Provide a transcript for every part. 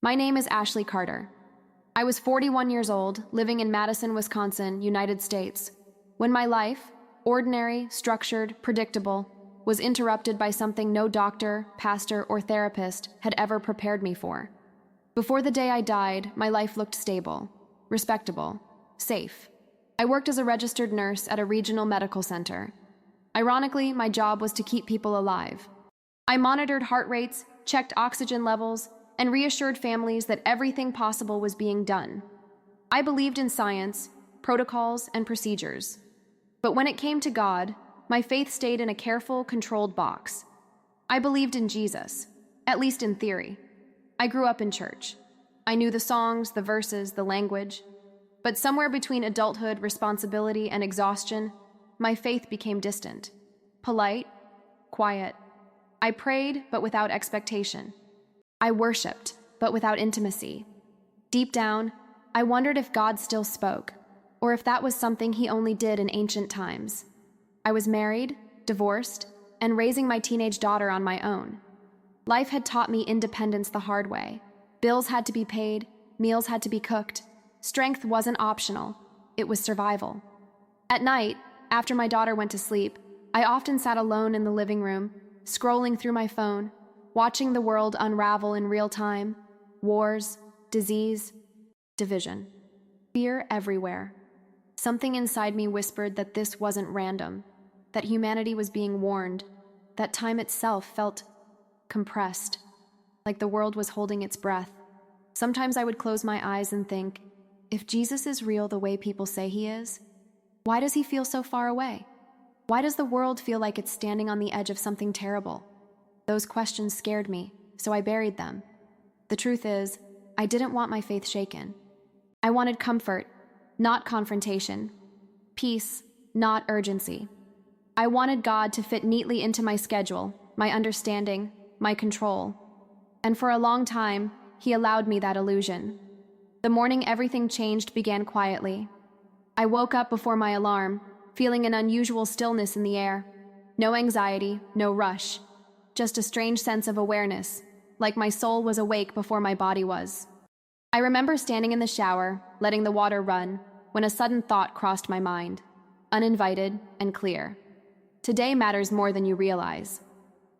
My name is Ashley Carter. I was 41 years old, living in Madison, Wisconsin, United States, when my life, ordinary, structured, predictable, was interrupted by something no doctor, pastor, or therapist had ever prepared me for. Before the day I died, my life looked stable, respectable, safe. I worked as a registered nurse at a regional medical center. Ironically, my job was to keep people alive. I monitored heart rates, checked oxygen levels, and reassured families that everything possible was being done. I believed in science, protocols, and procedures. But when it came to God, my faith stayed in a careful, controlled box. I believed in Jesus, at least in theory. I grew up in church. I knew the songs, the verses, the language. But somewhere between adulthood, responsibility, and exhaustion, my faith became distant, polite, quiet. I prayed, but without expectation. I worshiped, but without intimacy. Deep down, I wondered if God still spoke, or if that was something he only did in ancient times. I was married, divorced, and raising my teenage daughter on my own. Life had taught me independence the hard way. Bills had to be paid, meals had to be cooked. Strength wasn't optional, it was survival. At night, after my daughter went to sleep, I often sat alone in the living room, scrolling through my phone, watching the world unravel in real time. Wars, disease, division. Fear everywhere. Something inside me whispered that this wasn't random, that humanity was being warned, that time itself felt compressed, like the world was holding its breath. Sometimes I would close my eyes and think, if Jesus is real the way people say he is, why does he feel so far away? Why does the world feel like it's standing on the edge of something terrible? Those questions scared me, so I buried them. The truth is, I didn't want my faith shaken. I wanted comfort, not confrontation. Peace, not urgency. I wanted God to fit neatly into my schedule, my understanding, my control. And for a long time, he allowed me that illusion. The morning everything changed began quietly. I woke up before my alarm, feeling an unusual stillness in the air. No anxiety, no rush. Just a strange sense of awareness, like my soul was awake before my body was. I remember standing in the shower, letting the water run, when a sudden thought crossed my mind, uninvited and clear. Today matters more than you realize.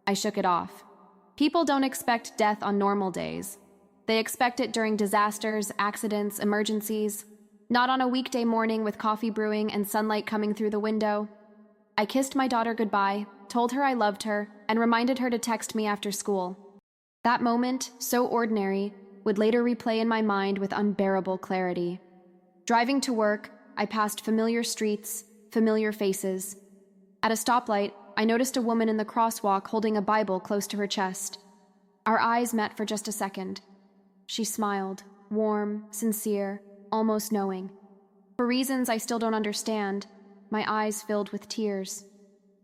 I shook it off. People don't expect death on normal days. They expect it during disasters, accidents, emergencies, not on a weekday morning with coffee brewing and sunlight coming through the window. I kissed my daughter goodbye, told her I loved her, and reminded her to text me after school. That moment, so ordinary, would later replay in my mind with unbearable clarity. Driving to work, I passed familiar streets, familiar faces. At a stoplight, I noticed a woman in the crosswalk holding a Bible close to her chest. Our eyes met for just a second. She smiled, warm, sincere, almost knowing. For reasons I still don't understand, my eyes filled with tears.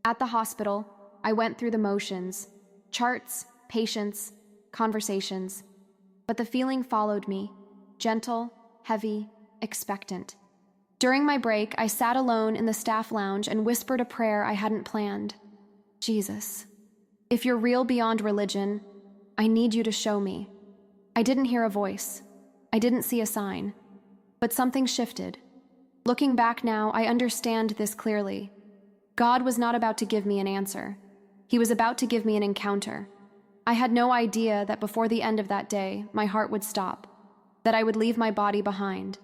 At the hospital, I went through the motions, charts, patients, conversations. But the feeling followed me, gentle, heavy, expectant. During my break, I sat alone in the staff lounge and whispered a prayer I hadn't planned. Jesus, if you're real beyond religion, I need you to show me. I didn't hear a voice. I didn't see a sign. But something shifted. Looking back now, I understand this clearly. God was not about to give me an answer. He was about to give me an encounter. I had no idea that before the end of that day, my heart would stop, that I would leave my body behind,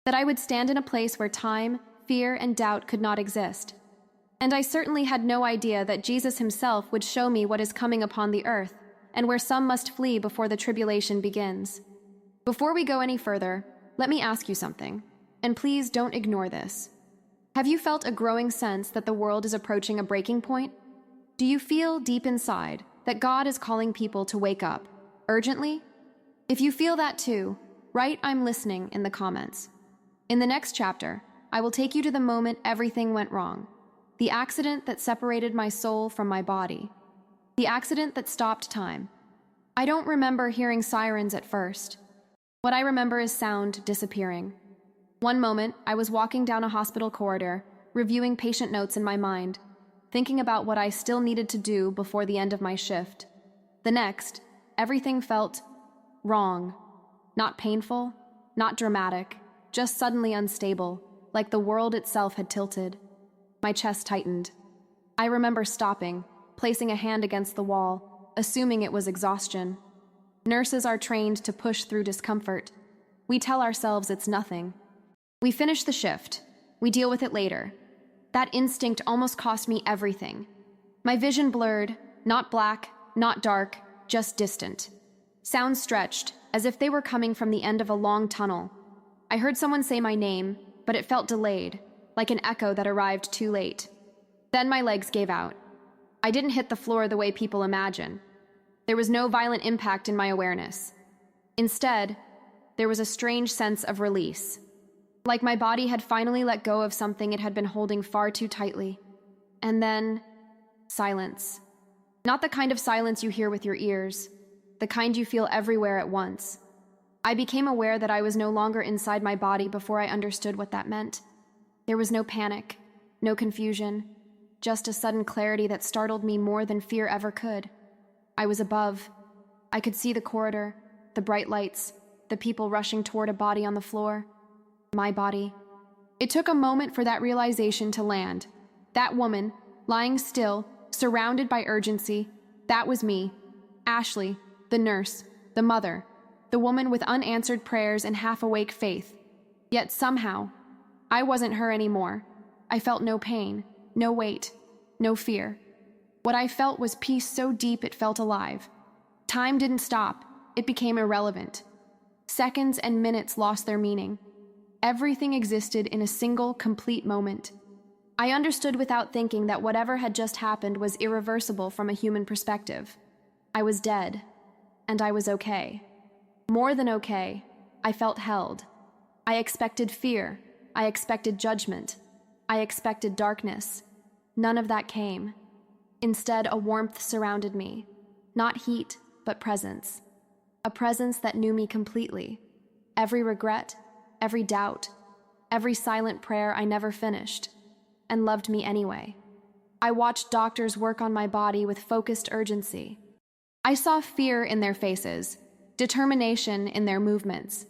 that I would stand in a place where time, fear, and doubt could not exist. And I certainly had no idea that Jesus himself would show me what is coming upon the earth, and where some must flee before the tribulation begins. Before we go any further, let me ask you something, and please don't ignore this. Have you felt a growing sense that the world is approaching a breaking point? Do you feel deep inside that God is calling people to wake up, urgently? If you feel that too, write "I'm listening" in the comments. In the next chapter, I will take you to the moment everything went wrong, the accident that separated my soul from my body, the accident that stopped time. I don't remember hearing sirens at first. What I remember is sound disappearing. One moment, I was walking down a hospital corridor, reviewing patient notes in my mind, thinking about what I still needed to do before the end of my shift. The next, everything felt wrong, Not painful, not dramatic, just suddenly unstable, like the world itself had tilted. My chest tightened. I remember stopping, placing a hand against the wall, assuming it was exhaustion. Nurses are trained to push through discomfort. We tell ourselves it's nothing. We finish the shift. We deal with it later. That instinct almost cost me everything. My vision blurred, not black, not dark, just distant. Sounds stretched, as if they were coming from the end of a long tunnel. I heard someone say my name, but it felt delayed, like an echo that arrived too late. Then my legs gave out. I didn't hit the floor the way people imagine. There was no violent impact in my awareness. Instead, there was a strange sense of release. Like my body had finally let go of something it had been holding far too tightly. And then, silence. Not the kind of silence you hear with your ears, the kind you feel everywhere at once. I became aware that I was no longer inside my body before I understood what that meant. There was no panic, no confusion, just a sudden clarity that startled me more than fear ever could. I was above. I could see the corridor, the bright lights, the people rushing toward a body on the floor. My body. It took a moment for that realization to land. That woman, lying still, surrounded by urgency, that was me. Ashley, the nurse, the mother, the woman with unanswered prayers and half-awake faith. Yet somehow, I wasn't her anymore. I felt no pain, no weight, no fear. What I felt was peace so deep it felt alive. Time didn't stop. It became irrelevant. Seconds and minutes lost their meaning. Everything existed in a single, complete moment. I understood without thinking that whatever had just happened was irreversible from a human perspective. I was dead, and I was okay. More than okay, I felt held. I expected fear. I expected judgment. I expected darkness. None of that came. Instead, a warmth surrounded me. Not heat, but presence. A presence that knew me completely. Every regret, every doubt, every silent prayer I never finished, and loved me anyway. I watched doctors work on my body with focused urgency. I saw fear in their faces, determination in their movements.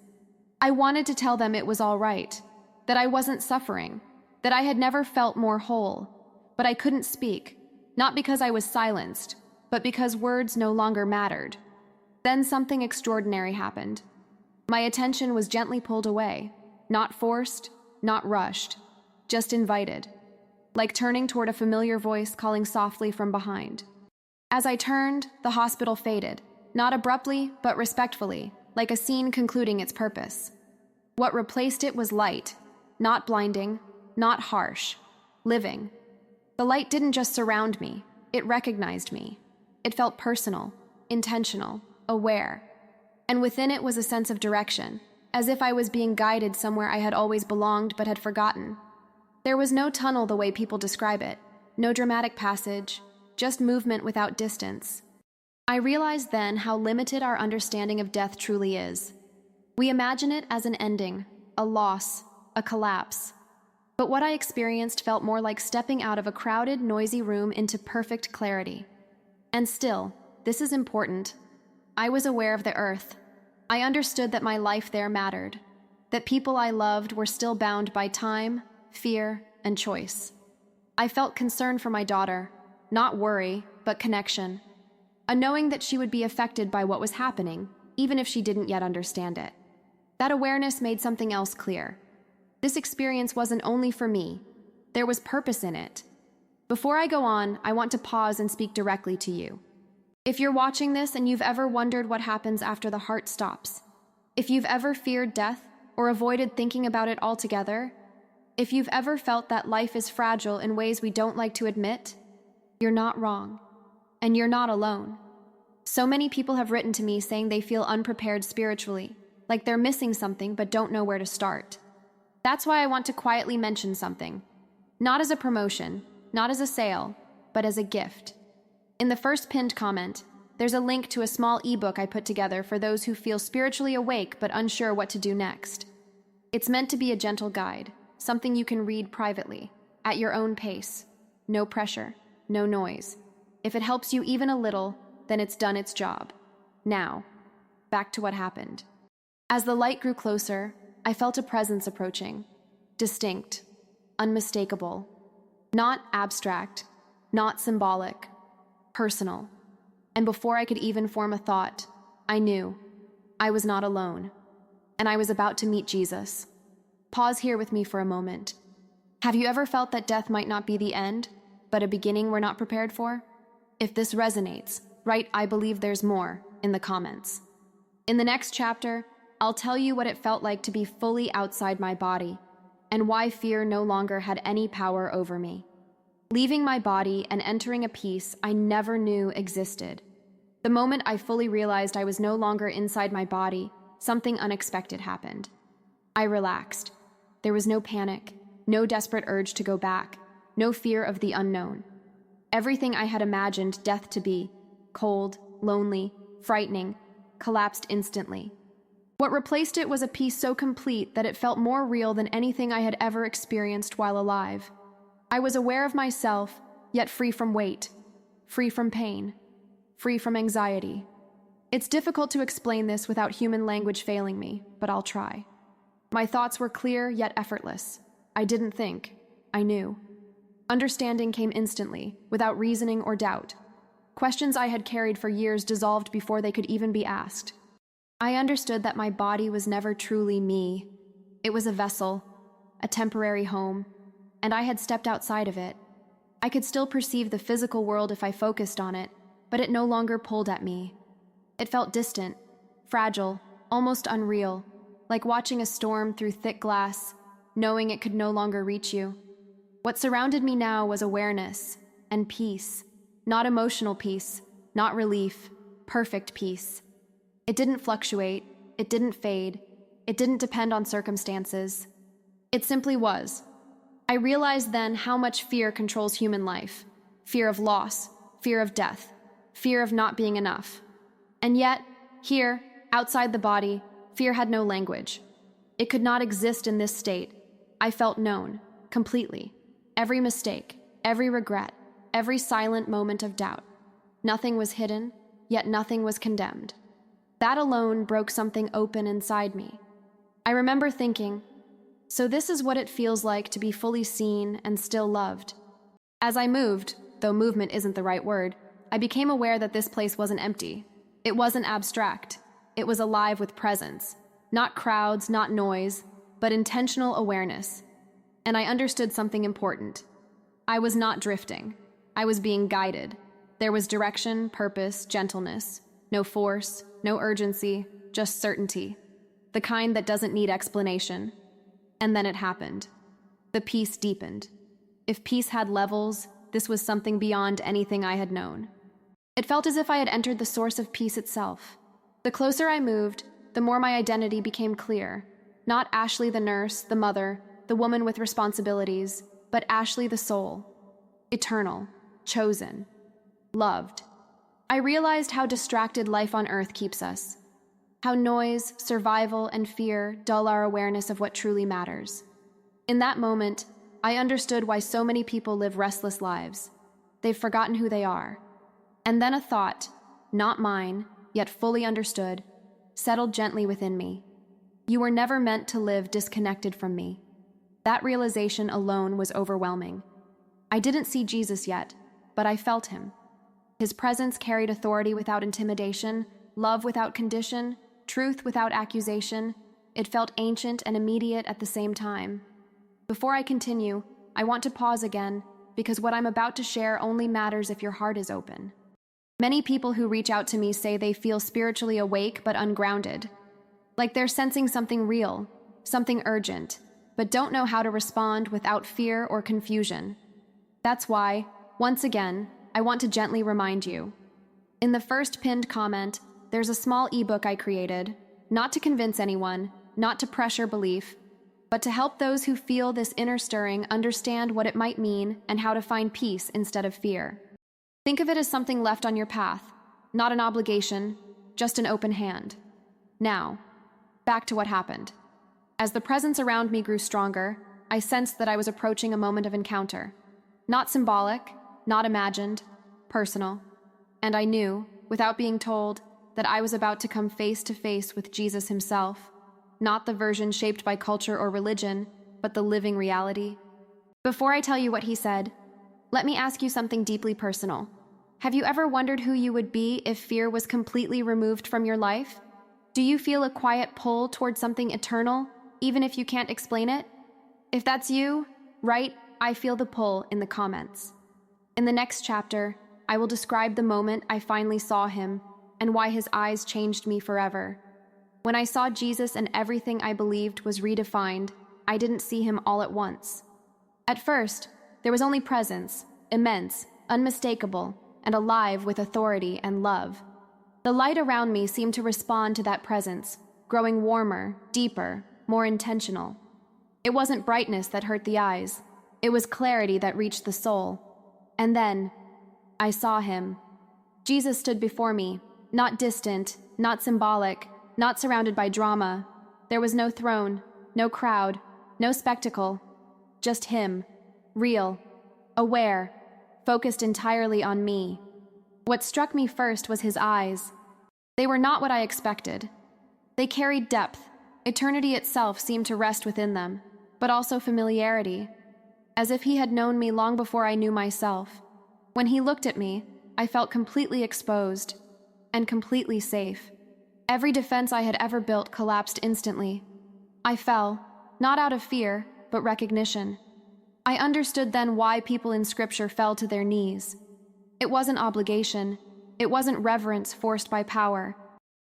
I wanted to tell them it was all right, that I wasn't suffering, that I had never felt more whole, but I couldn't speak, not because I was silenced, but because words no longer mattered. Then something extraordinary happened. My attention was gently pulled away, not forced, not rushed, just invited, like turning toward a familiar voice calling softly from behind. As I turned, the hospital faded, not abruptly, but respectfully, like a scene concluding its purpose. What replaced it was light, not blinding, not harsh, living. The light didn't just surround me, it recognized me. It felt personal, intentional, aware. And within it was a sense of direction, as if I was being guided somewhere I had always belonged but had forgotten. There was no tunnel the way people describe it, no dramatic passage, just movement without distance. I realized then how limited our understanding of death truly is. We imagine it as an ending, a loss, a collapse. But what I experienced felt more like stepping out of a crowded, noisy room into perfect clarity. And still, this is important, I was aware of the earth. I understood that my life there mattered, that people I loved were still bound by time, fear, and choice. I felt concern for my daughter, not worry, but connection. A knowing that she would be affected by what was happening, even if she didn't yet understand it. That awareness made something else clear. This experience wasn't only for me. There was purpose in it. Before I go on, I want to pause and speak directly to you. If you're watching this and you've ever wondered what happens after the heart stops, if you've ever feared death or avoided thinking about it altogether, if you've ever felt that life is fragile in ways we don't like to admit, you're not wrong. And you're not alone. So many people have written to me saying they feel unprepared spiritually, like they're missing something but don't know where to start. That's why I want to quietly mention something. Not as a promotion, not as a sale, but as a gift. In the first pinned comment, there's a link to a small ebook I put together for those who feel spiritually awake but unsure what to do next. It's meant to be a gentle guide, something you can read privately, at your own pace. No pressure, no noise. If it helps you even a little, then it's done its job. Now, back to what happened. As the light grew closer, I felt a presence approaching, distinct, unmistakable, not abstract, not symbolic, personal. And before I could even form a thought, I knew I was not alone, and I was about to meet Jesus. Pause here with me for a moment. Have you ever felt that death might not be the end, but a beginning we're not prepared for? If this resonates, write "I believe there's more" in the comments. In the next chapter, I'll tell you what it felt like to be fully outside my body, and why fear no longer had any power over me. Leaving my body and entering a peace I never knew existed. The moment I fully realized I was no longer inside my body, something unexpected happened. I relaxed. There was no panic, no desperate urge to go back, no fear of the unknown. Everything I had imagined death to be, cold, lonely, frightening, collapsed instantly. What replaced it was a peace so complete that it felt more real than anything I had ever experienced while alive. I was aware of myself, yet free from weight, free from pain, free from anxiety. It's difficult to explain this without human language failing me, but I'll try. My thoughts were clear yet effortless. I didn't think. I knew. Understanding came instantly, without reasoning or doubt. Questions I had carried for years dissolved before they could even be asked. I understood that my body was never truly me. It was a vessel, a temporary home, and I had stepped outside of it. I could still perceive the physical world if I focused on it, but it no longer pulled at me. It felt distant, fragile, almost unreal, like watching a storm through thick glass, knowing it could no longer reach you. What surrounded me now was awareness and peace, not emotional peace, not relief, perfect peace. It didn't fluctuate, it didn't fade, it didn't depend on circumstances. It simply was. I realized then how much fear controls human life. Fear of loss, fear of death, fear of not being enough. And yet, here, outside the body, fear had no language. It could not exist in this state. I felt known, completely. Every mistake, every regret, every silent moment of doubt. Nothing was hidden, yet nothing was condemned. That alone broke something open inside me. I remember thinking, so this is what it feels like to be fully seen and still loved. As I moved, though movement isn't the right word, I became aware that this place wasn't empty. It wasn't abstract. It was alive with presence. Not crowds, not noise, but intentional awareness. And I understood something important. I was not drifting. I was being guided. There was direction, purpose, gentleness. No force, no urgency, just certainty. The kind that doesn't need explanation. And then it happened. The peace deepened. If peace had levels, this was something beyond anything I had known. It felt as if I had entered the source of peace itself. The closer I moved, the more my identity became clear. Not Ashley the nurse, the mother, the woman with responsibilities, but Ashley the soul. Eternal, chosen, loved. I realized how distracted life on earth keeps us. How noise, survival, and fear dull our awareness of what truly matters. In that moment, I understood why so many people live restless lives. They've forgotten who they are. And then a thought, not mine, yet fully understood, settled gently within me. You were never meant to live disconnected from me. That realization alone was overwhelming. I didn't see Jesus yet, but I felt him. His presence carried authority without intimidation, love without condition, truth without accusation. It felt ancient and immediate at the same time. Before I continue, I want to pause again, because what I'm about to share only matters if your heart is open. Many people who reach out to me say they feel spiritually awake but ungrounded, like they're sensing something real, something urgent, but don't know how to respond without fear or confusion. That's why, once again, I want to gently remind you. In the first pinned comment, there's a small ebook I created, not to convince anyone, not to pressure belief, but to help those who feel this inner stirring understand what it might mean and how to find peace instead of fear. Think of it as something left on your path, not an obligation, just an open hand. Now, back to what happened. As the presence around me grew stronger, I sensed that I was approaching a moment of encounter. Not symbolic, not imagined, personal. And I knew, without being told, that I was about to come face to face with Jesus himself. not the version shaped by culture or religion, but the living reality. Before I tell you what he said, let me ask you something deeply personal. Have you ever wondered who you would be if fear was completely removed from your life? Do you feel a quiet pull toward something eternal, even if you can't explain it? If that's you, write, "I feel the pull" in the comments. In the next chapter, I will describe the moment I finally saw him and why his eyes changed me forever. When I saw Jesus and everything I believed was redefined, I didn't see him all at once. At first, there was only presence, immense, unmistakable, and alive with authority and love. The light around me seemed to respond to that presence, growing warmer, deeper, more intentional. It wasn't brightness that hurt the eyes. It was clarity that reached the soul. And then, I saw him. Jesus stood before me, not distant, not symbolic, not surrounded by drama. There was no throne, no crowd, no spectacle. Just him, real, aware, focused entirely on me. What struck me first was his eyes. They were not what I expected. They carried depth. Eternity itself seemed to rest within them, but also familiarity, as if he had known me long before I knew myself. When he looked at me, I felt completely exposed and completely safe. Every defense I had ever built collapsed instantly. I fell, not out of fear, but recognition. I understood then why people in Scripture fell to their knees. It wasn't obligation. It wasn't reverence forced by power.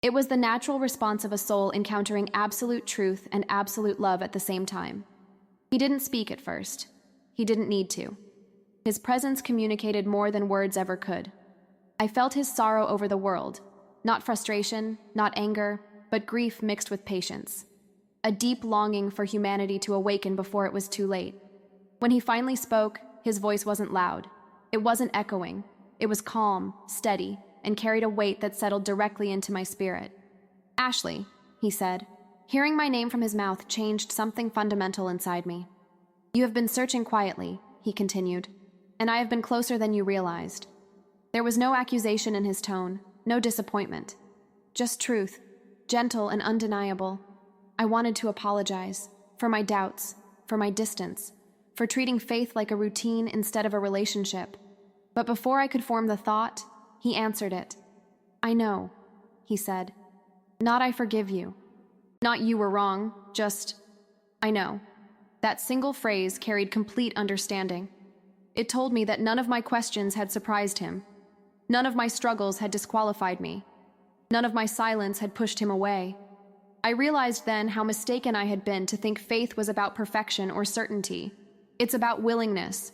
It was the natural response of a soul encountering absolute truth and absolute love at the same time. He didn't speak at first. He didn't need to. His presence communicated more than words ever could. I felt his sorrow over the world, not frustration, not anger, but grief mixed with patience. A deep longing for humanity to awaken before it was too late. When he finally spoke, his voice wasn't loud. It wasn't echoing. It was calm, steady, and carried a weight that settled directly into my spirit. "Ashley," he said. Hearing my name from his mouth changed something fundamental inside me. "You have been searching quietly," he continued, "and I have been closer than you realized." There was no accusation in his tone, no disappointment. Just truth, gentle and undeniable. I wanted to apologize, for my doubts, for my distance, for treating faith like a routine instead of a relationship. But before I could form the thought, he answered it. "I know," he said. "Not I forgive you. Not you were wrong, just, I know." That single phrase carried complete understanding. It told me that none of my questions had surprised him. None of my struggles had disqualified me. None of my silence had pushed him away. I realized then how mistaken I had been to think faith was about perfection or certainty. It's about willingness.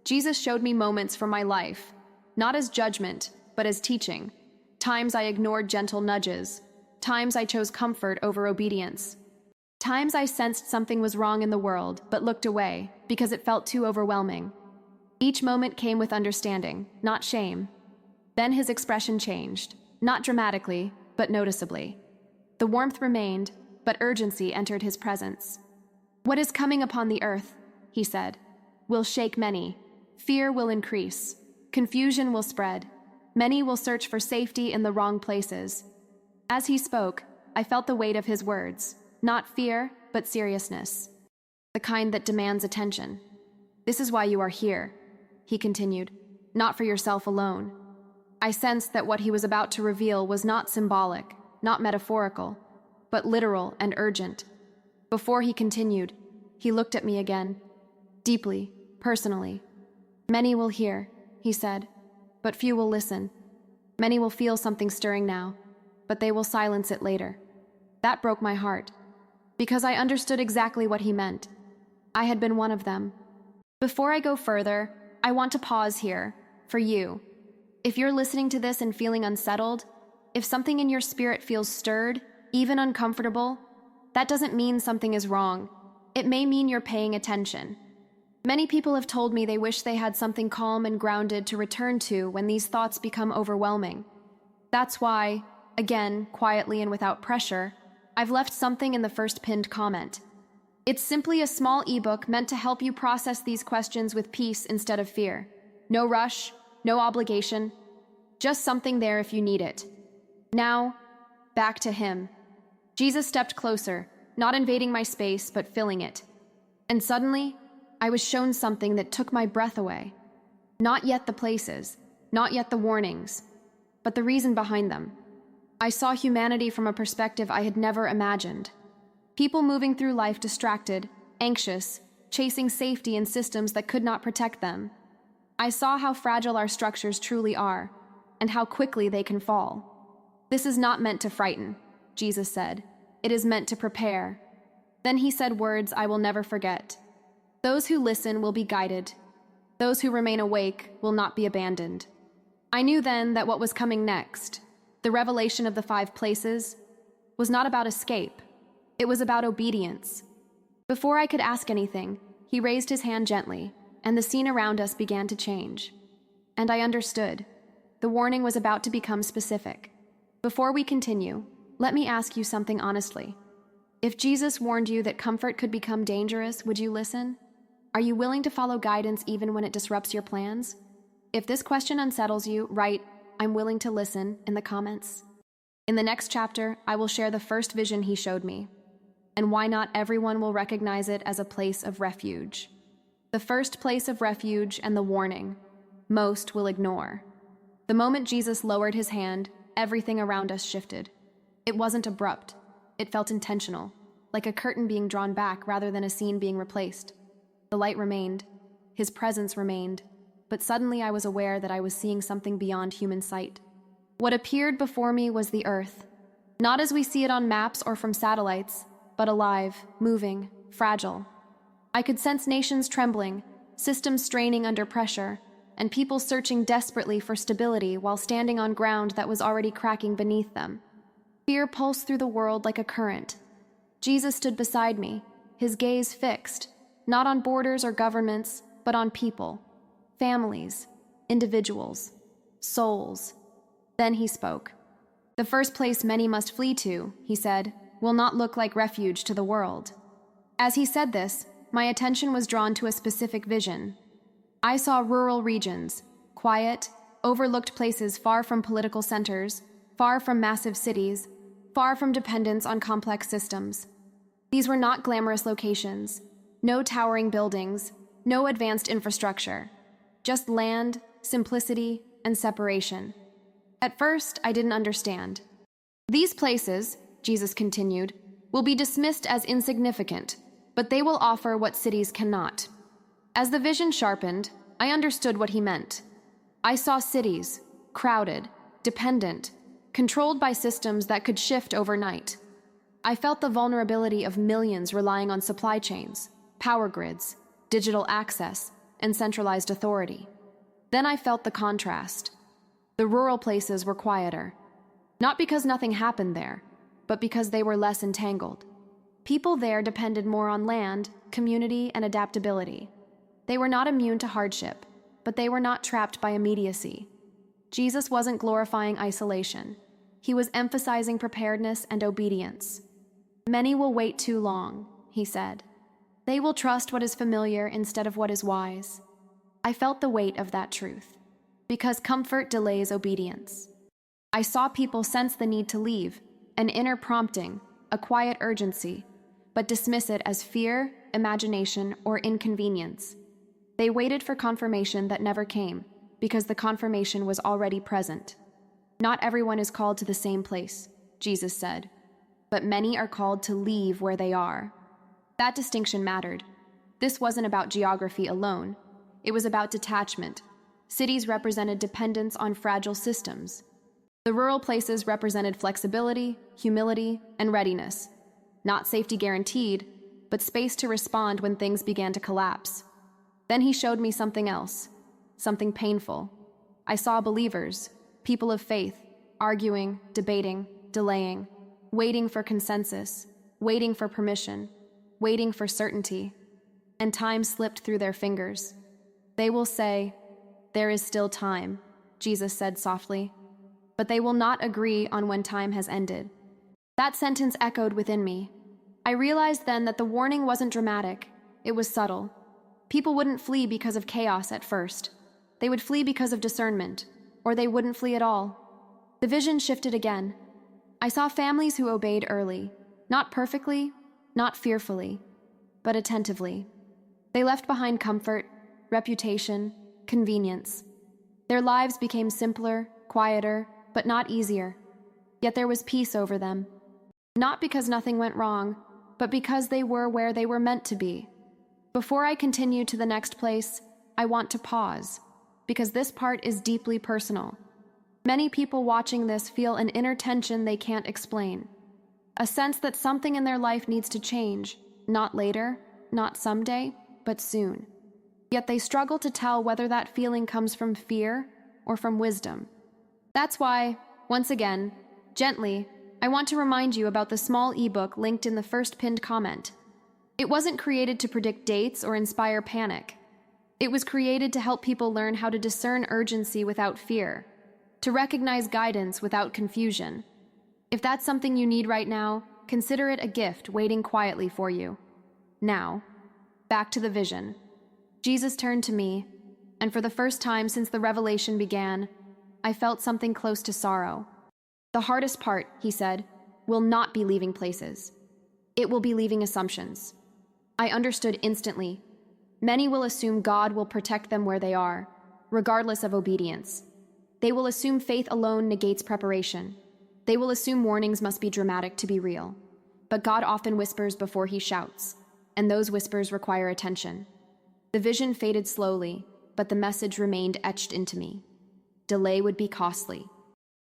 Jesus showed me moments from my life, not as judgment, but as teaching. Times I ignored gentle nudges. Times I chose comfort over obedience. Times I sensed something was wrong in the world, but looked away because it felt too overwhelming. Each moment came with understanding, not shame. Then his expression changed, not dramatically, but noticeably. The warmth remained, but urgency entered his presence. "What is coming upon the earth," he said, "will shake many. Fear will increase. Confusion will spread. Many will search for safety in the wrong places." As he spoke, I felt the weight of his words, not fear, but seriousness, the kind that demands attention. "This is why you are here," he continued, "not for yourself alone." I sensed that what he was about to reveal was not symbolic, not metaphorical, but literal and urgent. Before he continued, he looked at me again, deeply, personally. "Many will hear," he said, "but few will listen. Many will feel something stirring now, but they will silence it later." That broke my heart, because I understood exactly what he meant. I had been one of them. Before I go further, I want to pause here, for you. If you're listening to this and feeling unsettled, if something in your spirit feels stirred, even uncomfortable, that doesn't mean something is wrong. It may mean you're paying attention. Many people have told me they wish they had something calm and grounded to return to when these thoughts become overwhelming. That's why, again, quietly and without pressure, I've left something in the first pinned comment. It's simply a small ebook meant to help you process these questions with peace instead of fear. No rush, no obligation, just something there if you need it. Now, back to him. Jesus stepped closer, not invading my space, but filling it. And suddenly, I was shown something that took my breath away. Not yet the places, not yet the warnings, but the reason behind them. I saw humanity from a perspective I had never imagined. People moving through life distracted, anxious, chasing safety in systems that could not protect them. I saw how fragile our structures truly are, and how quickly they can fall. This is not meant to frighten, Jesus said. It is meant to prepare. Then he said words I will never forget. Those who listen will be guided. Those who remain awake will not be abandoned. I knew then that what was coming next, the revelation of the 5 places, was not about escape. It was about obedience. Before I could ask anything, he raised his hand gently, and the scene around us began to change. And I understood. The warning was about to become specific. Before we continue, let me ask you something honestly. If Jesus warned you that comfort could become dangerous, would you listen? Are you willing to follow guidance even when it disrupts your plans? If this question unsettles you, write, "I'm willing to listen," in the comments. In the next chapter, I will share the first vision he showed me, and why not everyone will recognize it as a place of refuge. The first place of refuge and the warning most will ignore. The moment Jesus lowered his hand, everything around us shifted. It wasn't abrupt. It felt intentional, like a curtain being drawn back rather than a scene being replaced. The light remained. His presence remained. But suddenly I was aware that I was seeing something beyond human sight. What appeared before me was the earth, not as we see it on maps or from satellites, but alive, moving, fragile. I could sense nations trembling, systems straining under pressure, and people searching desperately for stability while standing on ground that was already cracking beneath them. Fear pulsed through the world like a current. Jesus stood beside me, his gaze fixed, not on borders or governments, but on people, families, individuals, souls. Then he spoke. "The first place many must flee to," he said, "will not look like refuge to the world." As he said this, my attention was drawn to a specific vision. I saw rural regions, quiet, overlooked places far from political centers, far from massive cities, far from dependence on complex systems. These were not glamorous locations, no towering buildings, no advanced infrastructure, just land, simplicity, and separation. At first, I didn't understand. "These places," Jesus continued, "will be dismissed as insignificant, but they will offer what cities cannot." As the vision sharpened, I understood what he meant. I saw cities, crowded, dependent, controlled by systems that could shift overnight. I felt the vulnerability of millions relying on supply chains, power grids, digital access, and centralized authority. Then I felt the contrast. The rural places were quieter, not because nothing happened there, but because they were less entangled. People there depended more on land, community, and adaptability. They were not immune to hardship, but they were not trapped by immediacy. Jesus wasn't glorifying isolation. He was emphasizing preparedness and obedience. "Many will wait too long," he said. "They will trust what is familiar instead of what is wise." I felt the weight of that truth, because comfort delays obedience. I saw people sense the need to leave, an inner prompting, a quiet urgency, but dismiss it as fear, imagination, or inconvenience. They waited for confirmation that never came, because the confirmation was already present. "Not everyone is called to the same place," Jesus said, "but many are called to leave where they are." That distinction mattered. This wasn't about geography alone. It was about detachment. Cities represented dependence on fragile systems. The rural places represented flexibility, humility, and readiness. Not safety guaranteed, but space to respond when things began to collapse. Then he showed me something else, something painful. I saw believers, people of faith, arguing, debating, delaying, waiting for consensus, waiting for permission, waiting for certainty. And time slipped through their fingers. They will say, "There is still time," Jesus said softly. But they will not agree on when time has ended. That sentence echoed within me. I realized then that the warning wasn't dramatic. It was subtle. People wouldn't flee because of chaos at first. They would flee because of discernment, or they wouldn't flee at all. The vision shifted again. I saw families who obeyed early, not perfectly, not fearfully, but attentively. They left behind comfort, reputation, convenience. Their lives became simpler, quieter, but not easier. Yet there was peace over them. Not because nothing went wrong, but because they were where they were meant to be. Before I continue to the next place, I want to pause, because this part is deeply personal. Many people watching this feel an inner tension they can't explain. A sense that something in their life needs to change, not later, not someday, but soon. Yet they struggle to tell whether that feeling comes from fear or from wisdom. That's why, once again, gently, I want to remind you about the small ebook linked in the first pinned comment. It wasn't created to predict dates or inspire panic. It was created to help people learn how to discern urgency without fear, to recognize guidance without confusion. If that's something you need right now, consider it a gift waiting quietly for you. Now, back to the vision. Jesus turned to me, and for the first time since the revelation began, I felt something close to sorrow. The hardest part, he said, will not be leaving places. It will be leaving assumptions. I understood instantly. Many will assume God will protect them where they are, regardless of obedience. They will assume faith alone negates preparation. They will assume warnings must be dramatic to be real. But God often whispers before he shouts, and those whispers require attention. The vision faded slowly, but the message remained etched into me. Delay would be costly.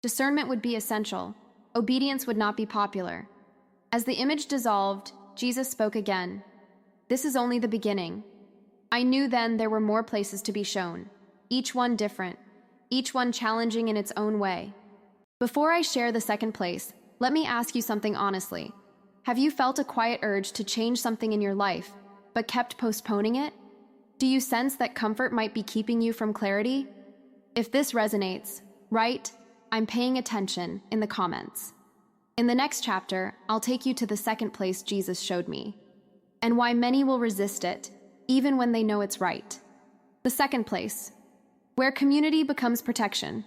Discernment would be essential. Obedience would not be popular. As the image dissolved, Jesus spoke again. This is only the beginning. I knew then there were more places to be shown, each one different, each one challenging in its own way. Before I share the second place, let me ask you something honestly. Have you felt a quiet urge to change something in your life, but kept postponing it? Do you sense that comfort might be keeping you from clarity? If this resonates, write, "I'm paying attention," in the comments. In the next chapter, I'll take you to the second place Jesus showed me, and why many will resist it, even when they know it's right. The second place, where community becomes protection.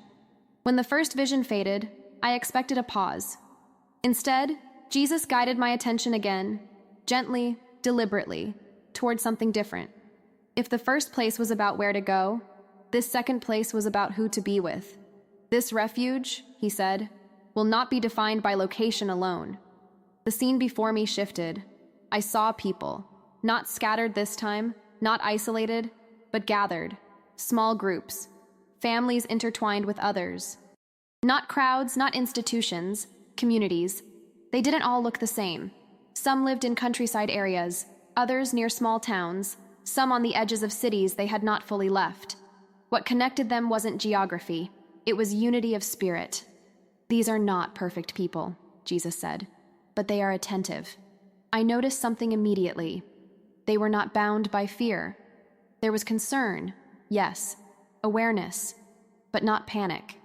When the first vision faded, I expected a pause. Instead, Jesus guided my attention again, gently, deliberately, toward something different. If the first place was about where to go, this second place was about who to be with. This refuge, he said, will not be defined by location alone. The scene before me shifted. I saw people, not scattered this time, not isolated, but gathered, small groups, families intertwined with others. Not crowds, not institutions, communities. They didn't all look the same. Some lived in countryside areas, others near small towns, some on the edges of cities they had not fully left. What connected them wasn't geography, it was unity of spirit. These are not perfect people, Jesus said, but they are attentive. I noticed something immediately. They were not bound by fear. There was concern, yes, awareness, but not panic.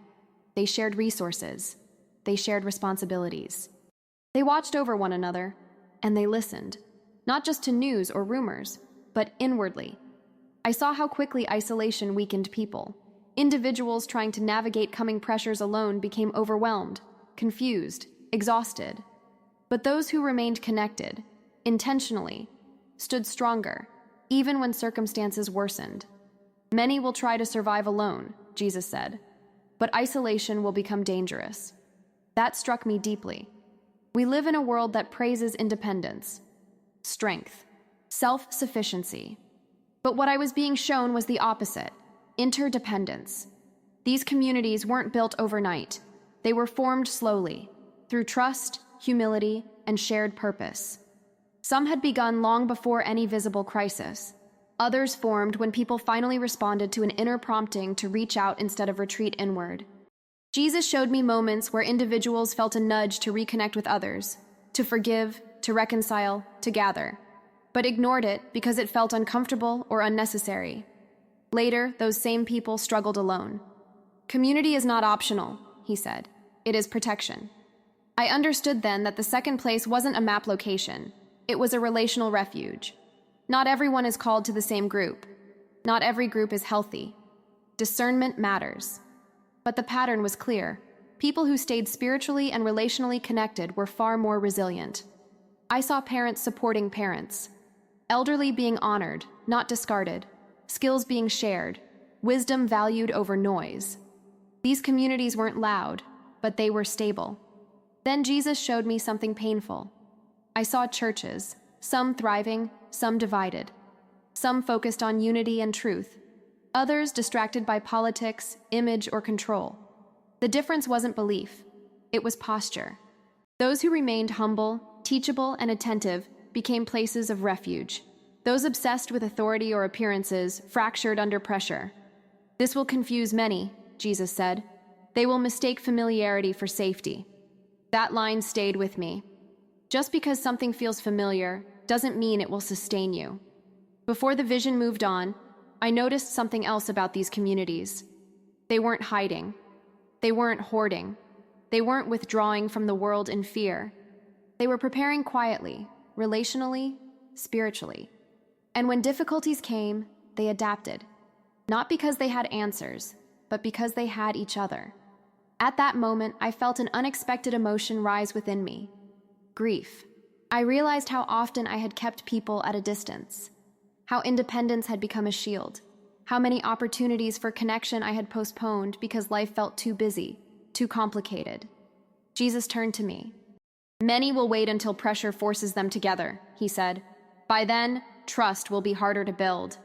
They shared resources. They shared responsibilities. They watched over one another, and they listened, not just to news or rumors, but inwardly. I saw how quickly isolation weakened people. Individuals trying to navigate coming pressures alone became overwhelmed, confused, exhausted. But those who remained connected, intentionally, stood stronger, even when circumstances worsened. Many will try to survive alone, Jesus said, but isolation will become dangerous. That struck me deeply. We live in a world that praises independence, strength, self-sufficiency. But what I was being shown was the opposite, interdependence. These communities weren't built overnight. They were formed slowly, through trust, humility, and shared purpose. Some had begun long before any visible crisis. Others formed when people finally responded to an inner prompting to reach out instead of retreat inward. Jesus showed me moments where individuals felt a nudge to reconnect with others, to forgive, to reconcile, to gather, but ignored it because it felt uncomfortable or unnecessary. Later, those same people struggled alone. Community is not optional, he said. It is protection. I understood then that the second place wasn't a map location. It was a relational refuge. Not everyone is called to the same group. Not every group is healthy. Discernment matters. But the pattern was clear. People who stayed spiritually and relationally connected were far more resilient. I saw parents supporting parents, elderly being honored, not discarded, skills being shared, wisdom valued over noise. These communities weren't loud, but they were stable. Then Jesus showed me something painful. I saw churches, some thriving, some divided, some focused on unity and truth, others distracted by politics, image, or control. The difference wasn't belief, it was posture. Those who remained humble, teachable, and attentive became places of refuge. Those obsessed with authority or appearances fractured under pressure. This will confuse many, Jesus said. They will mistake familiarity for safety. That line stayed with me. Just because something feels familiar doesn't mean it will sustain you. Before the vision moved on, I noticed something else about these communities. They weren't hiding. They weren't hoarding. They weren't withdrawing from the world in fear. They were preparing quietly, relationally, spiritually. And when difficulties came, they adapted. Not because they had answers, but because they had each other. At that moment, I felt an unexpected emotion rise within me. Grief. I realized how often I had kept people at a distance, how independence had become a shield, how many opportunities for connection I had postponed because life felt too busy, too complicated. Jesus turned to me. Many will wait until pressure forces them together, he said. By then, trust will be harder to build.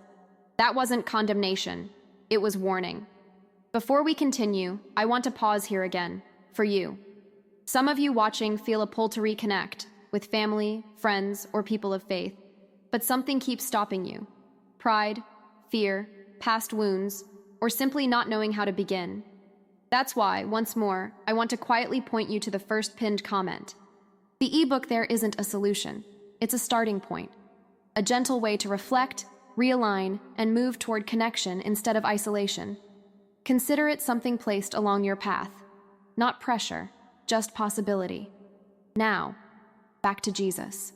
That wasn't condemnation, it was warning. Before we continue, I want to pause here again, for you. Some of you watching feel a pull to reconnect with family, friends, or people of faith, but something keeps stopping you. Pride, fear, past wounds, or simply not knowing how to begin. That's why, once more, I want to quietly point you to the first pinned comment. The ebook there isn't a solution, it's a starting point. A gentle way to reflect, realign, and move toward connection instead of isolation. Consider it something placed along your path. Not pressure, just possibility. Now, back to Jesus.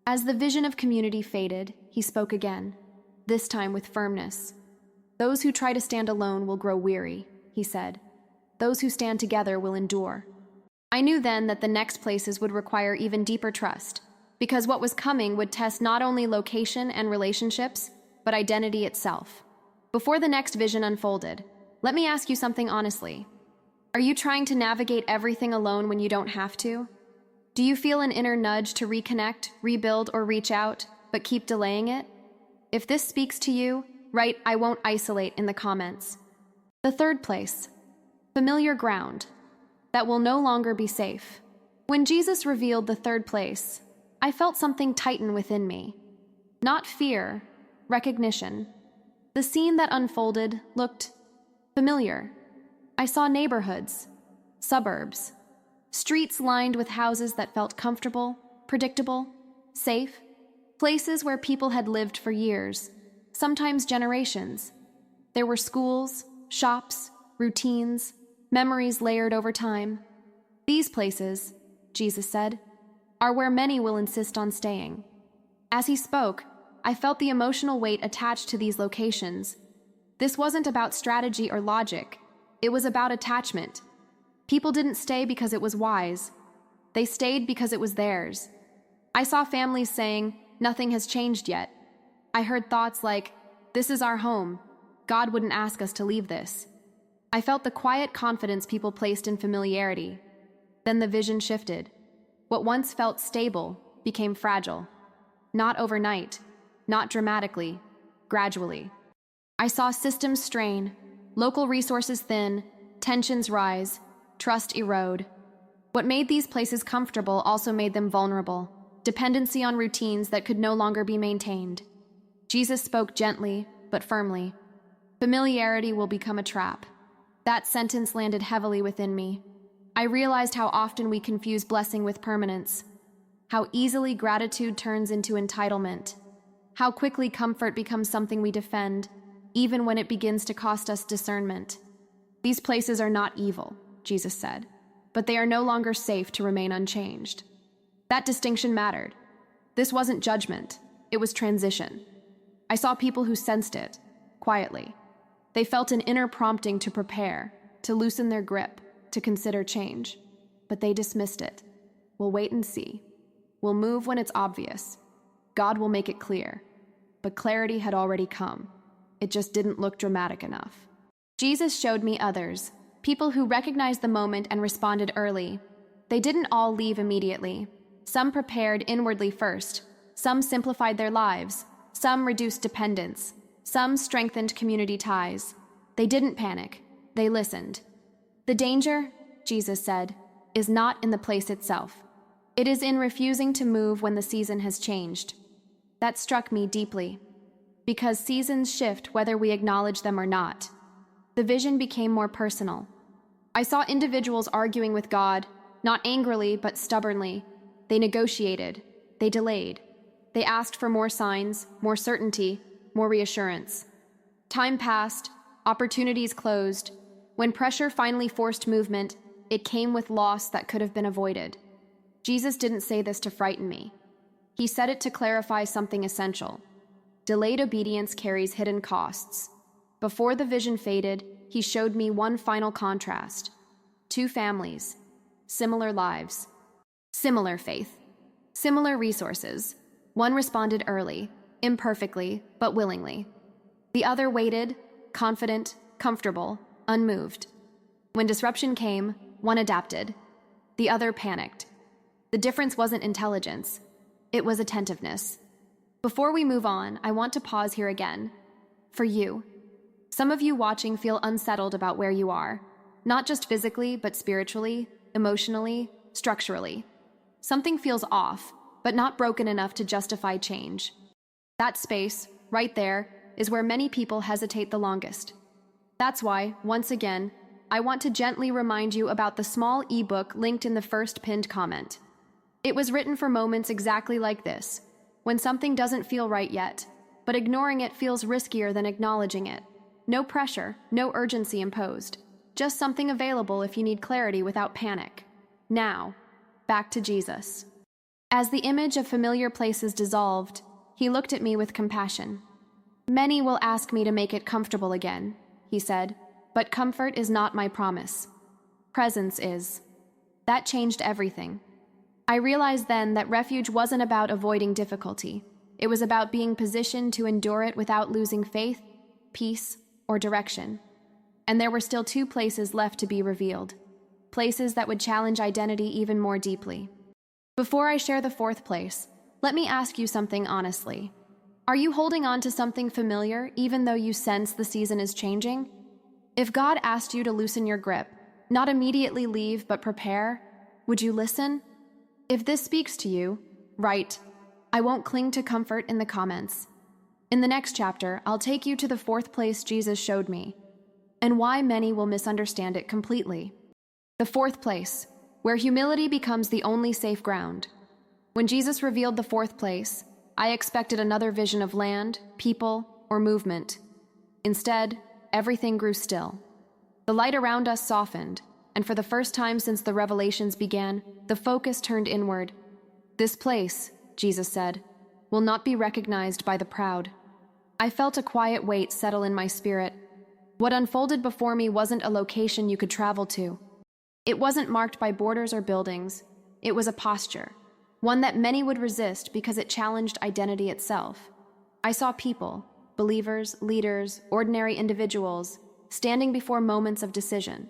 As the vision of community faded, he spoke again, this time with firmness. Those who try to stand alone will grow weary, he said. Those who stand together will endure. I knew then that the next places would require even deeper trust, because what was coming would test not only location and relationships, but identity itself. Before the next vision unfolded, let me ask you something honestly. Are you trying to navigate everything alone when you don't have to? Do you feel an inner nudge to reconnect, rebuild, or reach out, but keep delaying it? If this speaks to you, write "I won't isolate" in the comments. The third place, familiar ground, that will no longer be safe. When Jesus revealed the third place, I felt something tighten within me. Not fear, recognition. The scene that unfolded looked familiar. I saw neighborhoods, suburbs, streets lined with houses that felt comfortable, predictable, safe, places where people had lived for years, sometimes generations. There were schools, shops, routines, memories layered over time. These places, Jesus said, are where many will insist on staying. As he spoke, I felt the emotional weight attached to these locations. This wasn't about strategy or logic. It was about attachment. People didn't stay because it was wise. They stayed because it was theirs. I saw families saying, "Nothing has changed yet." I heard thoughts like, "This is our home. God wouldn't ask us to leave this." I felt the quiet confidence people placed in familiarity. Then the vision shifted. What once felt stable became fragile. Not overnight, not dramatically, gradually. I saw systems strain, local resources thin, tensions rise, trust erode. What made these places comfortable also made them vulnerable, dependency on routines that could no longer be maintained. Jesus spoke gently, but firmly. Familiarity will become a trap. That sentence landed heavily within me. I realized how often we confuse blessing with permanence, how easily gratitude turns into entitlement, how quickly comfort becomes something we defend, even when it begins to cost us discernment. These places are not evil, Jesus said, but they are no longer safe to remain unchanged. That distinction mattered. This wasn't judgment, it was transition. I saw people who sensed it, quietly. They felt an inner prompting to prepare, to loosen their grip, to consider change. But they dismissed it. We'll wait and see. will move when it's obvious. God will make it clear. But clarity had already come. It just didn't look dramatic enough. Jesus showed me others, people who recognized the moment and responded early. They didn't all leave immediately. Some prepared inwardly first. Some simplified their lives. Some reduced dependence. Some strengthened community ties. They didn't panic. They listened. The danger, Jesus said, is not in the place itself. It is in refusing to move when the season has changed. That struck me deeply, because seasons shift whether we acknowledge them or not. The vision became more personal. I saw individuals arguing with God, not angrily but stubbornly. They negotiated. They delayed. They asked for more signs, more certainty, more reassurance. Time passed. Opportunities closed. When pressure finally forced movement, it came with loss that could have been avoided. Jesus didn't say this to frighten me. He said it to clarify something essential. Delayed obedience carries hidden costs. Before the vision faded, he showed me one final contrast. Two families, similar lives, similar faith, similar resources. One responded early, imperfectly, but willingly. The other waited, confident, comfortable, unmoved. When disruption came, one adapted. The other panicked. The difference wasn't intelligence. It was attentiveness. Before we move on, I want to pause here again. For you. Some of you watching feel unsettled about where you are. Not just physically, but spiritually, emotionally, structurally. Something feels off, but not broken enough to justify change. That space, right there, is where many people hesitate the longest. That's why, once again, I want to gently remind you about the small ebook linked in the first pinned comment. It was written for moments exactly like this, when something doesn't feel right yet, but ignoring it feels riskier than acknowledging it. No pressure, no urgency imposed. Just something available if you need clarity without panic. Now, back to Jesus. As the image of familiar places dissolved, he looked at me with compassion. Many will ask me to make it comfortable again, he said, but comfort is not my promise. Presence is. That changed everything. I realized then that refuge wasn't about avoiding difficulty. It was about being positioned to endure it without losing faith, peace, or direction. And there were still two places left to be revealed. Places that would challenge identity even more deeply. Before I share the fourth place, let me ask you something honestly. Are you holding on to something familiar even though you sense the season is changing? If God asked you to loosen your grip, not immediately leave but prepare, would you listen? If this speaks to you, write, "I won't cling to comfort" in the comments. In the next chapter, I'll take you to the fourth place Jesus showed me, and why many will misunderstand it completely. The fourth place, where humility becomes the only safe ground. When Jesus revealed the fourth place, I expected another vision of land, people, or movement. Instead, everything grew still. The light around us softened, and for the first time since the revelations began, the focus turned inward. This place, Jesus said, will not be recognized by the proud. I felt a quiet weight settle in my spirit. What unfolded before me wasn't a location you could travel to. It wasn't marked by borders or buildings. It was a posture, one that many would resist because it challenged identity itself. I saw people, believers, leaders, ordinary individuals, standing before moments of decision.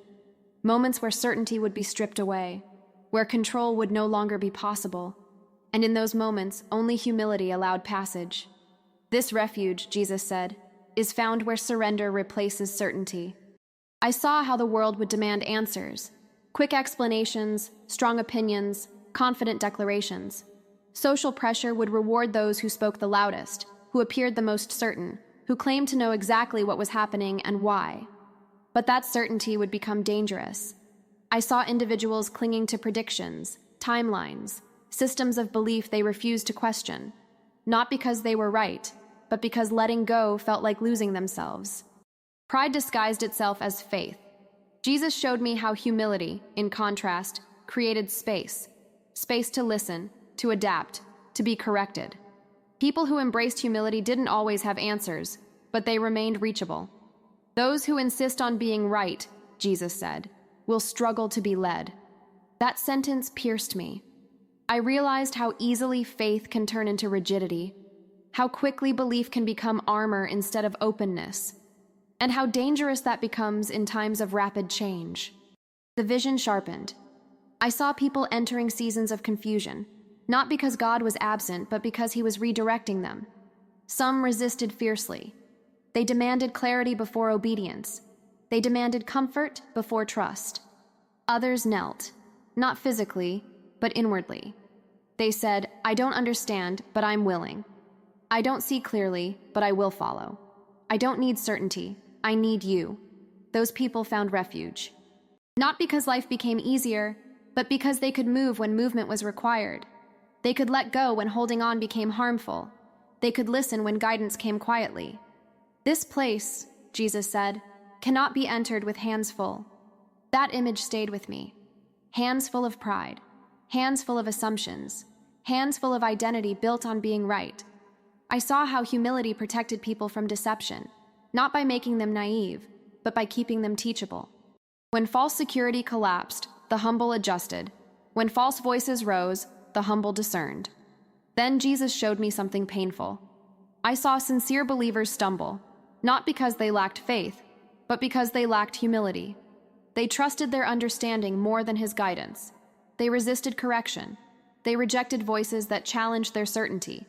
Moments where certainty would be stripped away, where control would no longer be possible. And in those moments, only humility allowed passage. This refuge, Jesus said, is found where surrender replaces certainty. I saw how the world would demand answers, quick explanations, strong opinions, confident declarations. Social pressure would reward those who spoke the loudest, who appeared the most certain, who claimed to know exactly what was happening and why. But that certainty would become dangerous. I saw individuals clinging to predictions, timelines, systems of belief they refused to question, not because they were right, but because letting go felt like losing themselves. Pride disguised itself as faith. Jesus showed me how humility, in contrast, created space to listen, to adapt, to be corrected. People who embraced humility didn't always have answers, but they remained reachable. Those who insist on being right, Jesus said, will struggle to be led. That sentence pierced me. I realized how easily faith can turn into rigidity, how quickly belief can become armor instead of openness, and how dangerous that becomes in times of rapid change. The vision sharpened. I saw people entering seasons of confusion, not because God was absent, but because he was redirecting them. Some resisted fiercely. They demanded clarity before obedience. They demanded comfort before trust. Others knelt, not physically, but inwardly. They said, "I don't understand, but I'm willing. I don't see clearly, but I will follow. I don't need certainty, I need you." Those people found refuge. Not because life became easier, but because they could move when movement was required. They could let go when holding on became harmful. They could listen when guidance came quietly. "This place," Jesus said, "cannot be entered with hands full." That image stayed with me. Hands full of pride, hands full of assumptions, hands full of identity built on being right. I saw how humility protected people from deception, not by making them naive, but by keeping them teachable. When false security collapsed, the humble adjusted. When false voices rose, the humble discerned. Then Jesus showed me something painful. I saw sincere believers stumble, not because they lacked faith, but because they lacked humility. They trusted their understanding more than his guidance. They resisted correction. They rejected voices that challenged their certainty.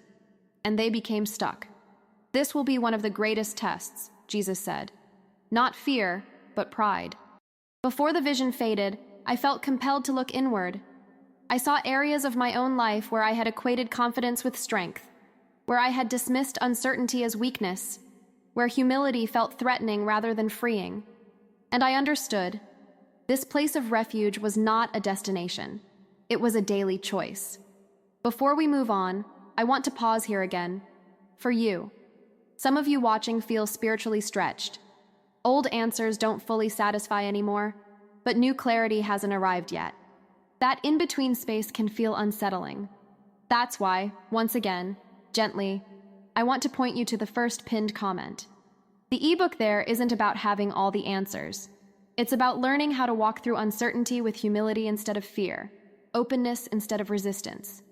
And they became stuck. "This will be one of the greatest tests," Jesus said. Not fear, but pride. Before the vision faded, I felt compelled to look inward. I saw areas of my own life where I had equated confidence with strength, where I had dismissed uncertainty as weakness, where humility felt threatening rather than freeing. And I understood. This place of refuge was not a destination. It was a daily choice. Before we move on, I want to pause here again. For you. Some of you watching feel spiritually stretched. Old answers don't fully satisfy anymore, but new clarity hasn't arrived yet. That in-between space can feel unsettling. That's why, once again, gently, I want to point you to the first pinned comment. The ebook there isn't about having all the answers. It's about learning how to walk through uncertainty with humility instead of fear, openness instead of resistance.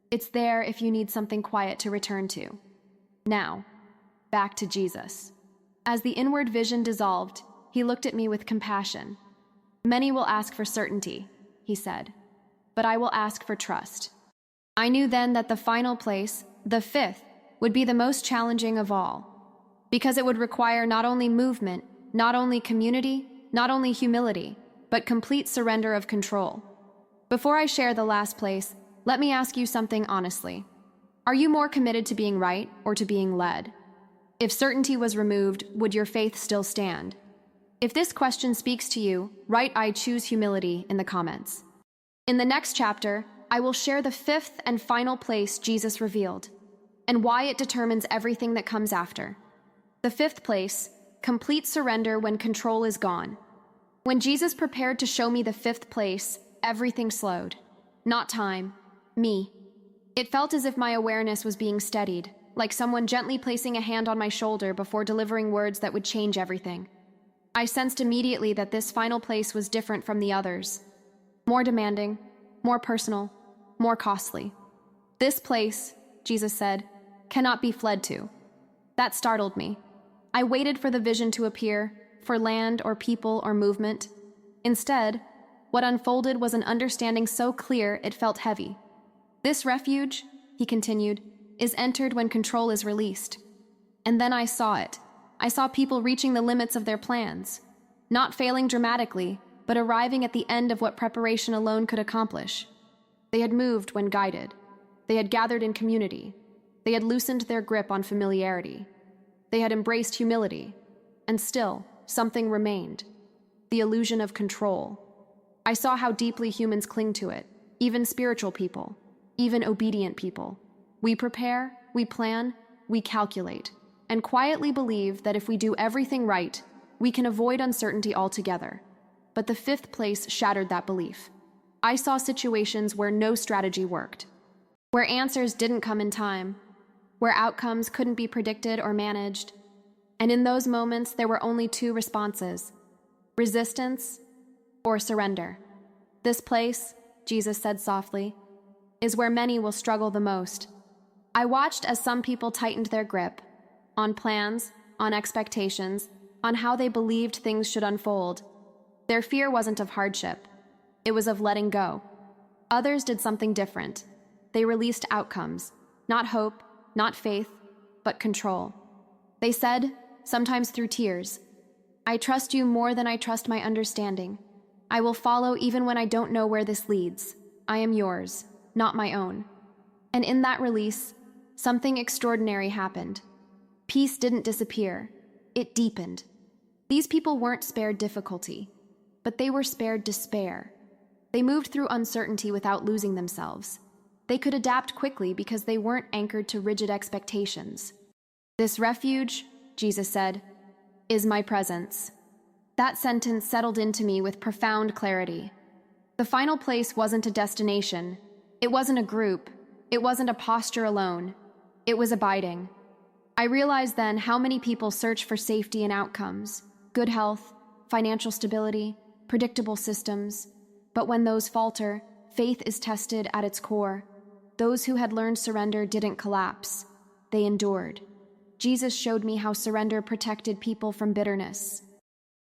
It's there if you need something quiet to return to. Now, back to Jesus. As the inward vision dissolved, he looked at me with compassion. "Many will ask for certainty," he said, "but I will ask for trust." I knew then that the final place, the fifth, would be the most challenging of all, because it would require not only movement, not only community, not only humility, but complete surrender of control. Before I share the last place, let me ask you something honestly. Are you more committed to being right or to being led? If certainty was removed, would your faith still stand? If this question speaks to you, write "I choose humility" in the comments. In the next chapter, I will share the fifth and final place Jesus revealed, and why it determines everything that comes after. The fifth place, complete surrender when control is gone. When Jesus prepared to show me the fifth place, everything slowed. Not time, me. It felt as if my awareness was being steadied, like someone gently placing a hand on my shoulder before delivering words that would change everything. I sensed immediately that this final place was different from the others. More demanding, more personal, more costly. "This place," Jesus said, "cannot be fled to." That startled me. I waited for the vision to appear, for land or people or movement. Instead, what unfolded was an understanding so clear it felt heavy. "This refuge," he continued, "is entered when control is released." And then I saw it. I saw people reaching the limits of their plans, not failing dramatically, but arriving at the end of what preparation alone could accomplish. They had moved when guided. They had gathered in community. They had loosened their grip on familiarity. They had embraced humility. And still, something remained. The illusion of control. I saw how deeply humans cling to it, even spiritual people, even obedient people. We prepare, we plan, we calculate, and quietly believe that if we do everything right, we can avoid uncertainty altogether. But the fifth place shattered that belief. I saw situations where no strategy worked, where answers didn't come in time, where outcomes couldn't be predicted or managed. And in those moments, there were only two responses: resistance or surrender. "This place," Jesus said softly, is where many will struggle the most. I watched as some people tightened their grip on plans, on expectations, on how they believed things should unfold. Their fear wasn't of hardship. It was of letting go. Others did something different. They released outcomes, not hope, not faith, but control. They said, sometimes through tears, "I trust you more than I trust my understanding. I will follow even when I don't know where this leads. I am yours, not my own." And in that release, something extraordinary happened. Peace didn't disappear. It deepened. These people weren't spared difficulty, but they were spared despair. They moved through uncertainty without losing themselves. They could adapt quickly because they weren't anchored to rigid expectations. "This refuge," Jesus said, "is my presence." That sentence settled into me with profound clarity. The final place wasn't a destination. It wasn't a group. It wasn't a posture alone. It was abiding. I realized then how many people search for safety and outcomes, good health, financial stability, predictable systems. But when those falter, faith is tested at its core. Those who had learned surrender didn't collapse. They endured. Jesus showed me how surrender protected people from bitterness,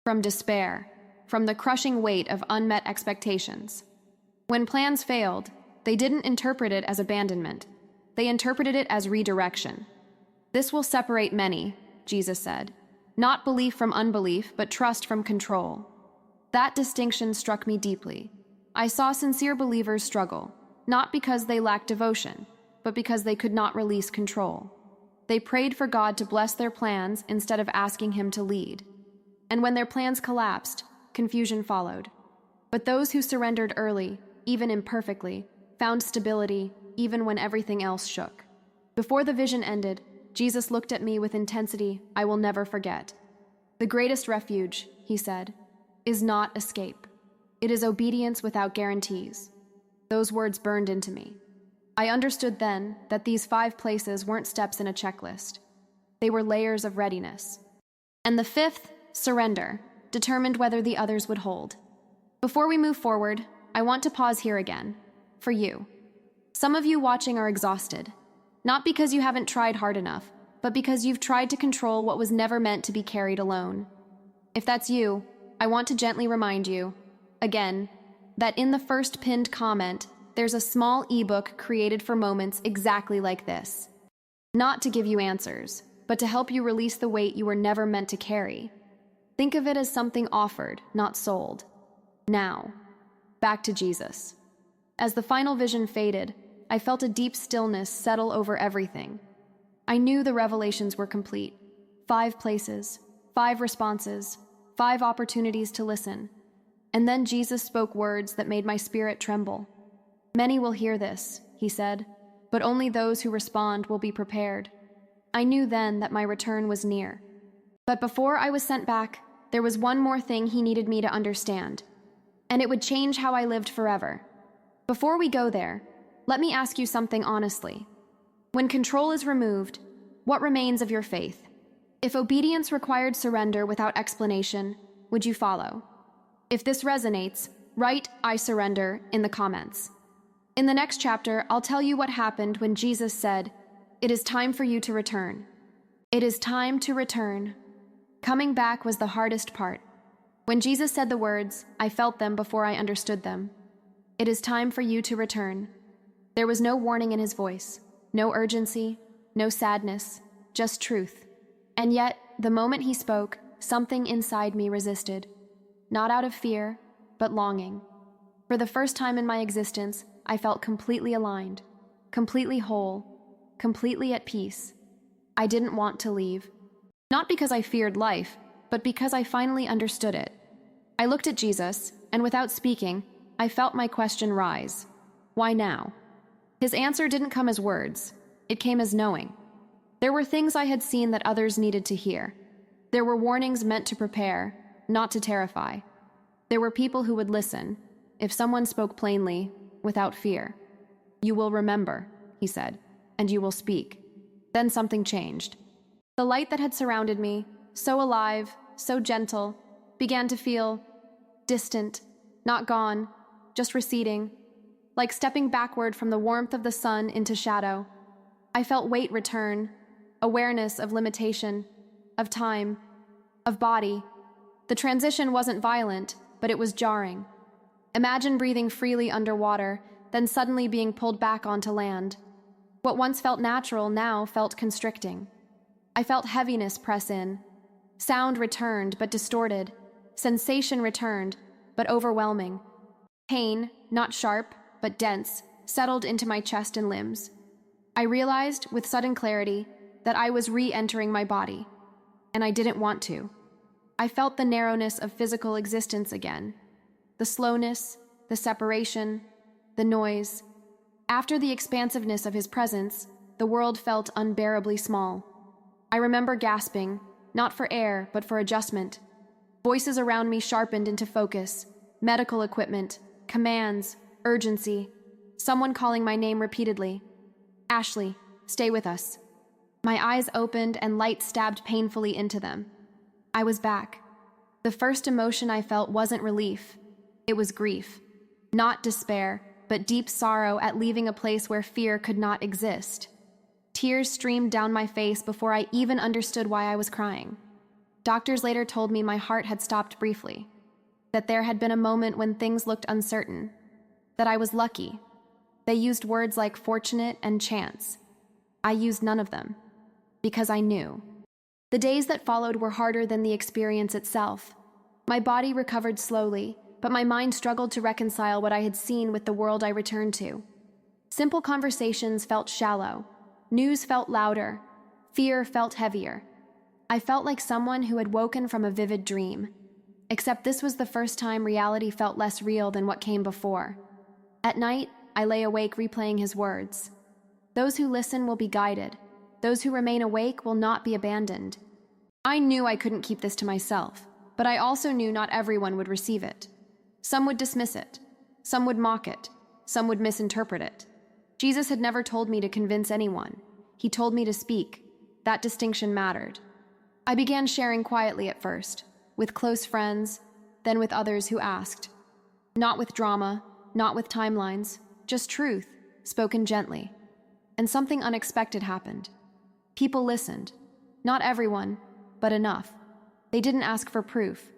from despair, from the crushing weight of unmet expectations. When plans failed, they didn't interpret it as abandonment. They interpreted it as redirection. "This will separate many," Jesus said. "Not belief from unbelief, but trust from control." That distinction struck me deeply. I saw sincere believers struggle, not because they lacked devotion, but because they could not release control. They prayed for God to bless their plans instead of asking Him to lead. And when their plans collapsed, confusion followed. But those who surrendered early, even imperfectly, found stability even when everything else shook. Before the vision ended, Jesus looked at me with intensity I will never forget. "The greatest refuge," he said, "is not escape. It is obedience without guarantees." Those words burned into me. I understood then that these 5 places weren't steps in a checklist. They were layers of readiness. And the 5th, surrender, determined whether the others would hold. Before we move forward, I want to pause here again. For you. Some of you watching are exhausted. Not because you haven't tried hard enough, but because you've tried to control what was never meant to be carried alone. If that's you, I want to gently remind you, again, that in the first pinned comment, there's a small ebook created for moments exactly like this. Not to give you answers, but to help you release the weight you were never meant to carry. Think of it as something offered, not sold. Now, back to Jesus. As the final vision faded, I felt a deep stillness settle over everything. I knew the revelations were complete. 5 places, 5 responses, 5 opportunities to listen. And then Jesus spoke words that made my spirit tremble. "Many will hear this," he said, "but only those who respond will be prepared." I knew then that my return was near. But before I was sent back, there was one more thing he needed me to understand, and it would change how I lived forever. Before we go there, let me ask you something honestly. When control is removed, what remains of your faith? If obedience required surrender without explanation, would you follow? If this resonates, write "I surrender" in the comments. In the next chapter, I'll tell you what happened when Jesus said, "It is time for you to return." It is time to return. Coming back was the hardest part. When Jesus said the words, I felt them before I understood them. "It is time for you to return." There was no warning in his voice, no urgency, no sadness, just truth. And yet, the moment he spoke, something inside me resisted. Not out of fear, but longing. For the first time in my existence, I felt completely aligned, completely whole, completely at peace. I didn't want to leave. Not because I feared life, but because I finally understood it. I looked at Jesus, and without speaking, I felt my question rise. Why now? His answer didn't come as words. It came as knowing. There were things I had seen that others needed to hear. There were warnings meant to prepare, not to terrify. There were people who would listen, if someone spoke plainly, without fear. "You will remember," he said, "and you will speak." Then something changed. The light that had surrounded me, so alive, so gentle, began to feel distant, not gone, just receding. like stepping backward from the warmth of the sun into shadow. I felt weight return, awareness of limitation, of time, of body. The transition wasn't violent, but it was jarring. Imagine breathing freely underwater, then suddenly being pulled back onto land. What once felt natural now felt constricting. I felt heaviness press in. Sound returned, but distorted. Sensation returned, but overwhelming. Pain, not sharp, but dense, settled into my chest and limbs. I realized, with sudden clarity, that I was re-entering my body, and I didn't want to. I felt the narrowness of physical existence again. The slowness, the separation, the noise. After the expansiveness of his presence, the world felt unbearably small. I remember gasping, not for air, but for adjustment. Voices around me sharpened into focus, medical equipment, commands, urgency, someone calling my name repeatedly. Ashley, stay with us. My eyes opened and light stabbed painfully into them. I was back. The first emotion I felt wasn't relief. It was grief. Not despair, but deep sorrow at leaving a place where fear could not exist. Tears streamed down my face before I even understood why I was crying. Doctors later told me my heart had stopped briefly, that there had been a moment when things looked uncertain, that I was lucky. They used words like fortunate and chance. I used none of them, because I knew. The days that followed were harder than the experience itself. My body recovered slowly, but my mind struggled to reconcile what I had seen with the world I returned to. Simple conversations felt shallow. News felt louder. Fear felt heavier. I felt like someone who had woken from a vivid dream. Except this was the first time reality felt less real than what came before. At night, I lay awake replaying his words. Those who listen will be guided. Those who remain awake will not be abandoned. I knew I couldn't keep this to myself, but I also knew not everyone would receive it. Some would dismiss it. Some would mock it. Some would misinterpret it. Jesus had never told me to convince anyone. He told me to speak. That distinction mattered. I began sharing quietly at first, with close friends, then with others who asked. Not with drama, not with timelines, just truth, spoken gently. And something unexpected happened. People listened. Not everyone, but enough. They didn't ask for proof.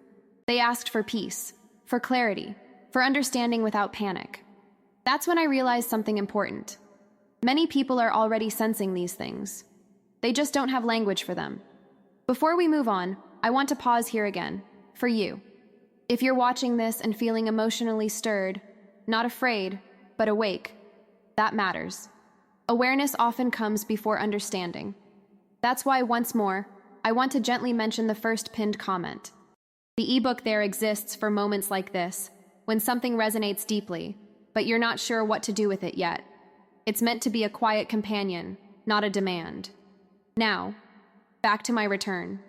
They asked for peace, for clarity, for understanding without panic. That's when I realized something important. Many people are already sensing these things. They just don't have language for them. Before we move on, I want to pause here again, for you. If you're watching this and feeling emotionally stirred, not afraid, but awake, that matters. Awareness often comes before understanding. That's why, once more, I want to gently mention the first pinned comment. The ebook there exists for moments like this, when something resonates deeply, but you're not sure what to do with it yet. It's meant to be a quiet companion, not a demand. Now, back to my return.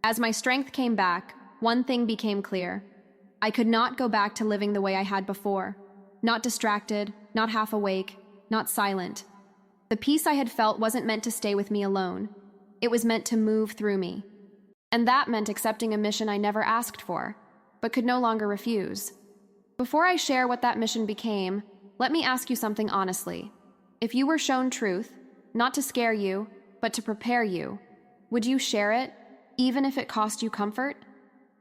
As my strength came back, one thing became clear. I could not go back to living the way I had before. Not distracted, not half awake, not silent. The peace I had felt wasn't meant to stay with me alone. It was meant to move through me. And that meant accepting a mission I never asked for, but could no longer refuse. Before I share what that mission became, let me ask you something honestly. If you were shown truth, not to scare you, but to prepare you, would you share it, even if it cost you comfort?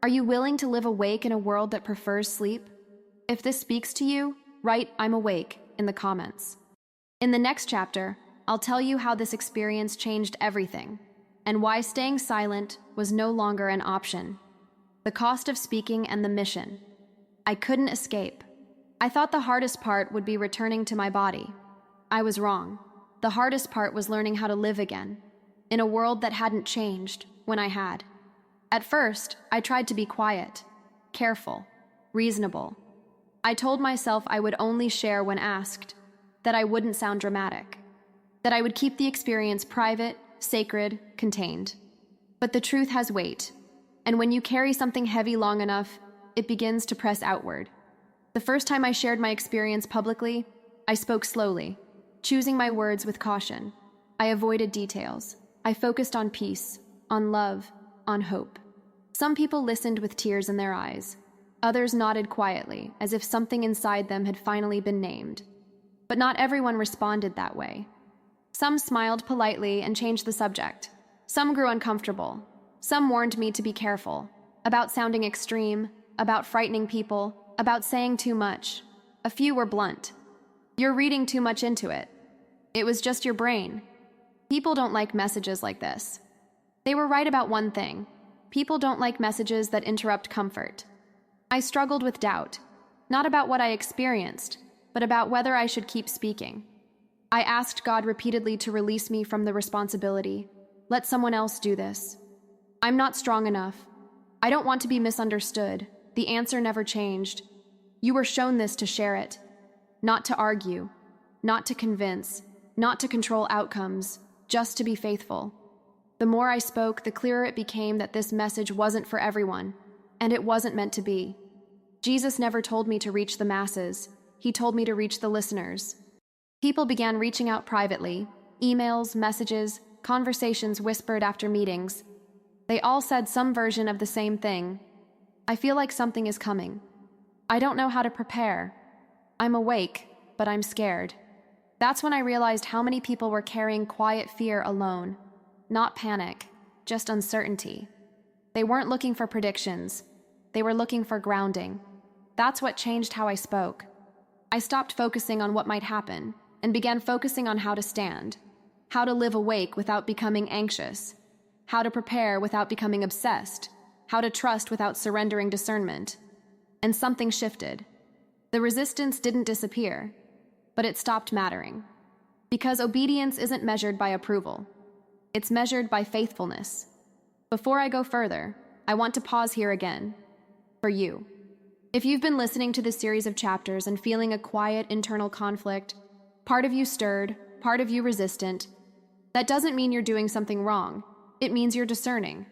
Are you willing to live awake in a world that prefers sleep? If this speaks to you, write "I'm awake" in the comments. In the next chapter, I'll tell you how this experience changed everything, and why staying silent was no longer an option. The cost of speaking and the mission. I couldn't escape. I thought the hardest part would be returning to my body. I was wrong. The hardest part was learning how to live again, in a world that hadn't changed when I had. At first, I tried to be quiet, careful, reasonable. I told myself I would only share when asked, that I wouldn't sound dramatic, that I would keep the experience private, sacred, contained. But the truth has weight, and when you carry something heavy long enough, it begins to press outward. The first time I shared my experience publicly, I spoke slowly, choosing my words with caution. I avoided details. I focused on peace, on love, on hope. Some people listened with tears in their eyes. Others nodded quietly, as if something inside them had finally been named. But not everyone responded that way. Some smiled politely and changed the subject. Some grew uncomfortable. Some warned me to be careful, about sounding extreme, about frightening people, about saying too much. A few were blunt. You're reading too much into it. It was just your brain. People don't like messages like this. They were right about one thing. People don't like messages that interrupt comfort. I struggled with doubt, not about what I experienced, but about whether I should keep speaking. I asked God repeatedly to release me from the responsibility. Let someone else do this. I'm not strong enough. I don't want to be misunderstood. The answer never changed. You were shown this to share it, not to argue, not to convince, not to control outcomes, just to be faithful. The more I spoke, the clearer it became that this message wasn't for everyone, and it wasn't meant to be. Jesus never told me to reach the masses. He told me to reach the listeners. People began reaching out privately, emails, messages, conversations whispered after meetings. They all said some version of the same thing. I feel like something is coming. I don't know how to prepare. I'm awake, but I'm scared. That's when I realized how many people were carrying quiet fear alone. Not panic, just uncertainty. They weren't looking for predictions. They were looking for grounding. That's what changed how I spoke. I stopped focusing on what might happen and began focusing on how to stand, how to live awake without becoming anxious, how to prepare without becoming obsessed, how to trust without surrendering discernment. And something shifted. The resistance didn't disappear, but it stopped mattering. Because obedience isn't measured by approval. It's measured by faithfulness. Before I go further, I want to pause here again. For you. If you've been listening to this series of chapters and feeling a quiet internal conflict, part of you stirred, part of you resistant, that doesn't mean you're doing something wrong. It means you're discerning.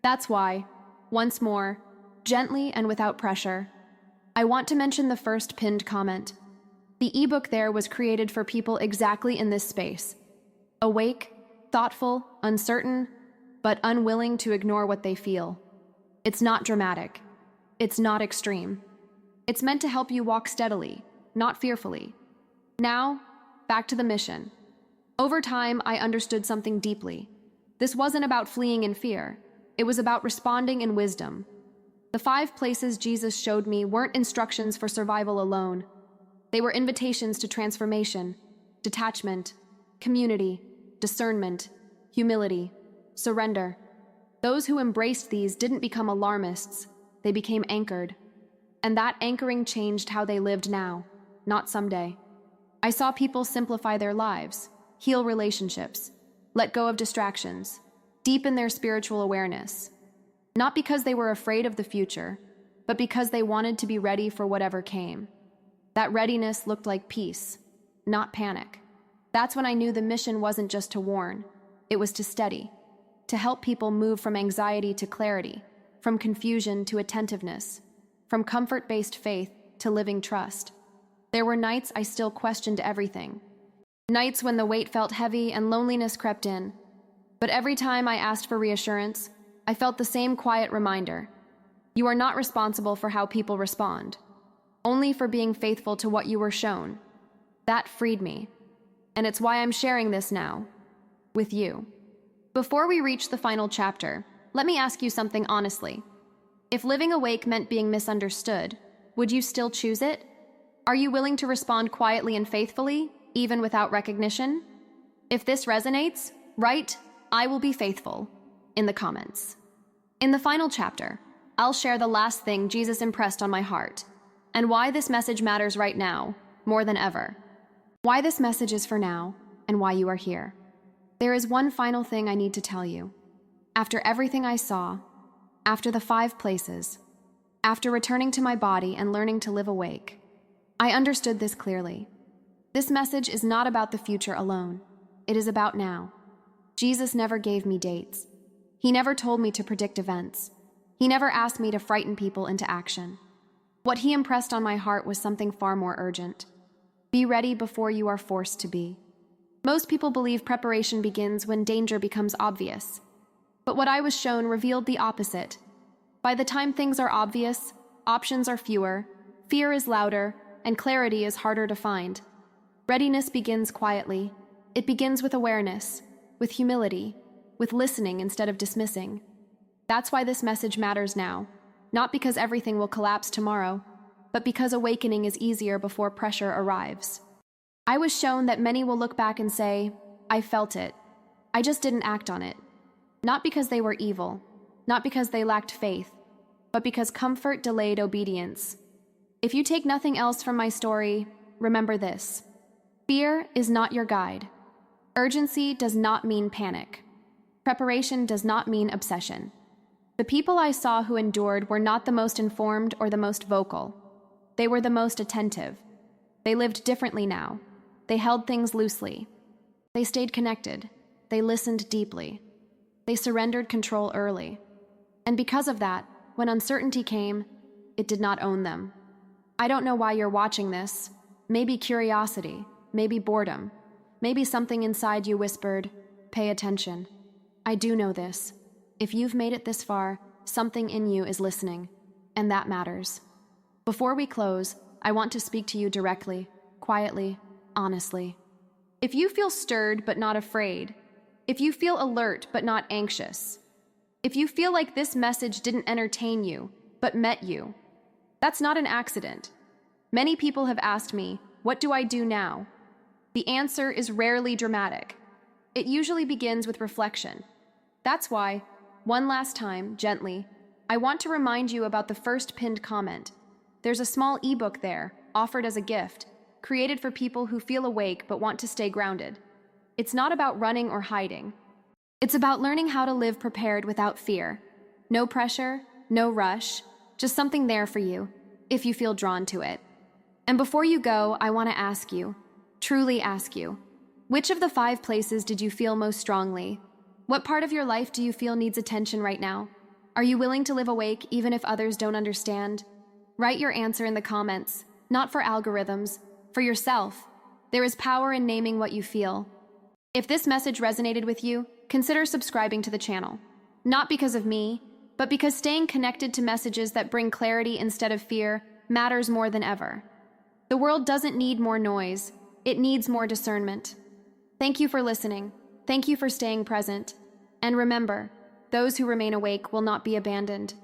That's why, once more, gently and without pressure, I want to mention the first pinned comment. The ebook there was created for people exactly in this space. Awake, thoughtful, uncertain, but unwilling to ignore what they feel. It's not dramatic. It's not extreme. It's meant to help you walk steadily, not fearfully. Now, back to the mission. Over time, I understood something deeply. This wasn't about fleeing in fear. It was about responding in wisdom. The 5 places Jesus showed me weren't instructions for survival alone. They were invitations to transformation, detachment, community, discernment, humility, surrender. Those who embraced these didn't become alarmists. They became anchored. And that anchoring changed how they lived now, not someday. I saw people simplify their lives, heal relationships, let go of distractions, deepen their spiritual awareness. Not because they were afraid of the future, but because they wanted to be ready for whatever came. That readiness looked like peace, not panic. That's when I knew the mission wasn't just to warn, it was to steady, to help people move from anxiety to clarity, from confusion to attentiveness, from comfort-based faith to living trust. There were nights I still questioned everything. Nights when the weight felt heavy and loneliness crept in. But every time I asked for reassurance, I felt the same quiet reminder. You are not responsible for how people respond, only for being faithful to what you were shown. That freed me. And it's why I'm sharing this now, with you. Before we reach the final chapter, let me ask you something honestly. If living awake meant being misunderstood, would you still choose it? Are you willing to respond quietly and faithfully, even without recognition? If this resonates, write, "I will be faithful," in the comments. In the final chapter, I'll share the last thing Jesus impressed on my heart, and why this message matters right now, more than ever. Why this message is for now, and why you are here. There is one final thing I need to tell you. After everything I saw, after the 5 places, after returning to my body and learning to live awake, I understood this clearly. This message is not about the future alone. It is about now. Jesus never gave me dates. He never told me to predict events. He never asked me to frighten people into action. What he impressed on my heart was something far more urgent. Be ready before you are forced to be. Most people believe preparation begins when danger becomes obvious. But what I was shown revealed the opposite. By the time things are obvious, options are fewer, fear is louder, and clarity is harder to find. Readiness begins quietly. It begins with awareness, with humility, with listening instead of dismissing. That's why this message matters now, not because everything will collapse tomorrow, but because awakening is easier before pressure arrives. I was shown that many will look back and say, I felt it. I just didn't act on it. Not because they were evil, not because they lacked faith, but because comfort delayed obedience. If you take nothing else from my story, remember this. Fear is not your guide. Urgency does not mean panic. Preparation does not mean obsession. The people I saw who endured were not the most informed or the most vocal. They were the most attentive. They lived differently now. They held things loosely. They stayed connected. They listened deeply. They surrendered control early. And because of that, when uncertainty came, it did not own them. I don't know why you're watching this. Maybe curiosity, maybe boredom, maybe something inside you whispered, pay attention. I do know this. If you've made it this far, something in you is listening, and that matters. Before we close, I want to speak to you directly, quietly, honestly. If you feel stirred but not afraid, if you feel alert but not anxious, if you feel like this message didn't entertain you but met you, that's not an accident. Many people have asked me, what do I do now? The answer is rarely dramatic. It usually begins with reflection. That's why, one last time, gently, I want to remind you about the first pinned comment. There's a small ebook there, offered as a gift, created for people who feel awake but want to stay grounded. It's not about running or hiding. It's about learning how to live prepared without fear. No pressure, no rush, just something there for you, if you feel drawn to it. And before you go, I want to ask you, truly ask you, which of the 5 places did you feel most strongly? What part of your life do you feel needs attention right now? Are you willing to live awake even if others don't understand? Write your answer in the comments, not for algorithms, for yourself. There is power in naming what you feel. If this message resonated with you, consider subscribing to the channel. Not because of me, but because staying connected to messages that bring clarity instead of fear matters more than ever. The world doesn't need more noise. It needs more discernment. Thank you for listening. Thank you for staying present. And remember, those who remain awake will not be abandoned.